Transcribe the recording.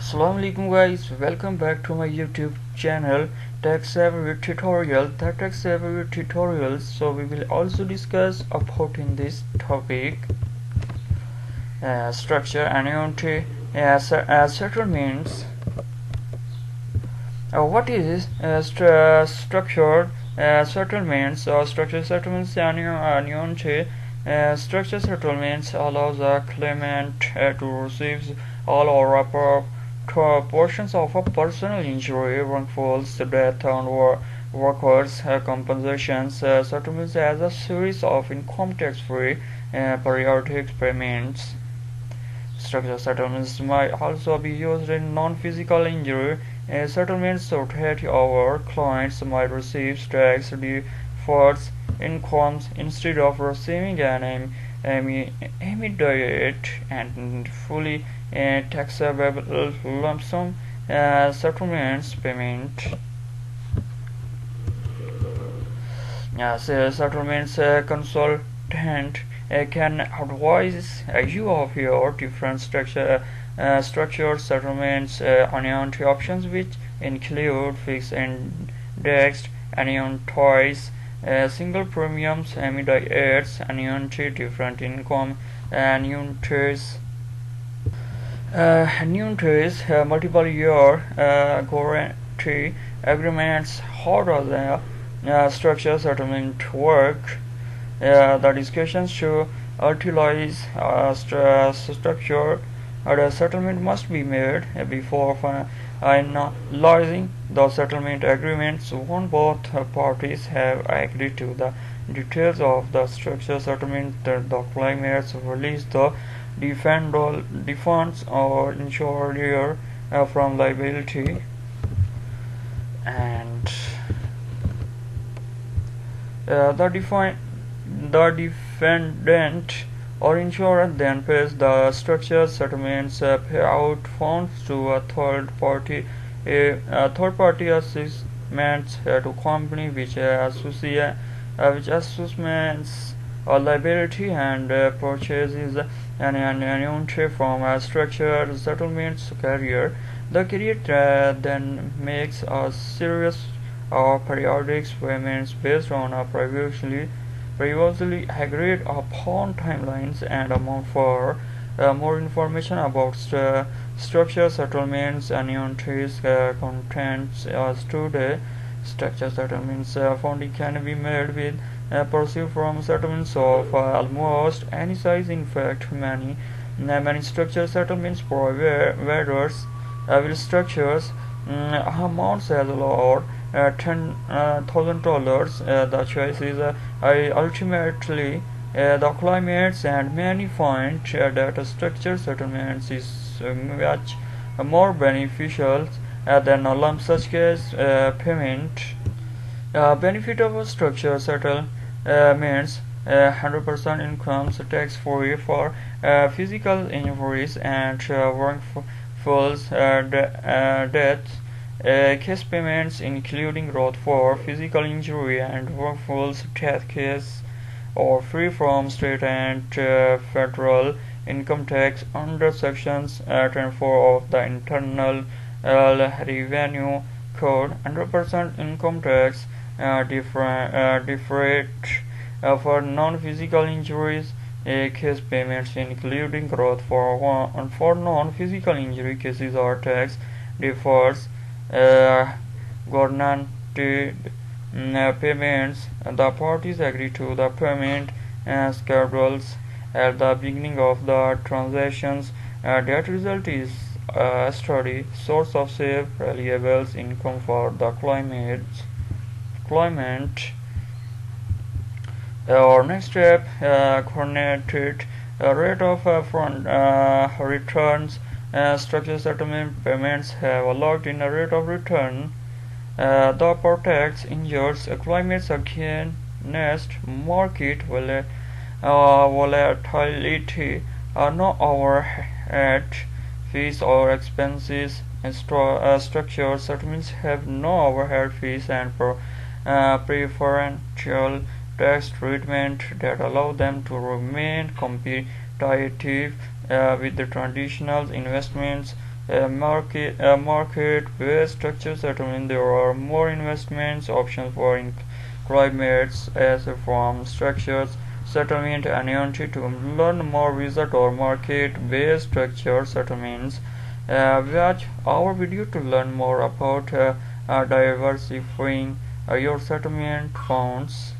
Assalamu alaikum guys, welcome back to my YouTube channel TechSavvy tutorial. The TechSavvy tutorials. So we will also discuss about in this topic structure annuity settlements. What is structured settlements or structured settlements? Annuity structured settlements allows a claimant to receive all or portions of a personal injury, wrongful death, and workers' compensations. Settlements as a series of income tax-free periodic payments. Structured settlements might also be used in non-physical injury. Settlements rotate over clients might receive tax deferred incomes instead of receiving an immediate and fully taxable lump sum settlements payment. Settlements consultant can advise you of your different structured settlements annuity options, which include fixed indexed annuities, single premiums, immediate annuity, different income annuities, multiple year guarantee agreements. How does the structured settlement work? The discussions should utilize structure. The settlement must be made before finalizing the settlement agreements. When both parties have agreed to the details of the structured settlement, the claimants release the defendants or insurer from liability, and the defendant or insurer then pays the structured settlements payout funds to a third party assessments to company which assumes a liability and purchases an annuity from a structured settlements carrier. The carrier then makes a series of periodic payments based on a previously agreed upon timelines and amount. For more information about structured settlements, annuities, contents today, structured settlements funding can be made with proceeds from settlements of almost any size. In fact, many structured settlements providers will structures amounts as low $10,000. The choice is ultimately the claimants, and many find that structured settlements is much more beneficial than a lump such case payment. Benefit of a structured settlements: 100% income tax free for physical injuries and wrongful death. Case payments including both for physical injury and wrongful death case are free from state and federal income tax under sections 24 of the Internal Revenue Code. 100% income tax deferred for non-physical injuries. Case payments including growth for non-physical injury cases are tax deferred. Guaranteed payments: the parties agree to the payment schedules at the beginning of the transactions. That result is a steady source of safe, reliable income for the claimant. Our next step: coordinated rate of upfront returns. Structured settlement payments have a locked-in rate of return that protects injured claimants against market volatility. No overhead fees or expenses. Structured settlements have no overhead fees and preferential tax treatment that allow them to remain competitive with the traditional investments market-based structure settlement. There are more investments options for climates as from structures settlement annuity. To learn more, visit our market-based structure settlements. Watch our video to learn more about diversifying your settlement funds.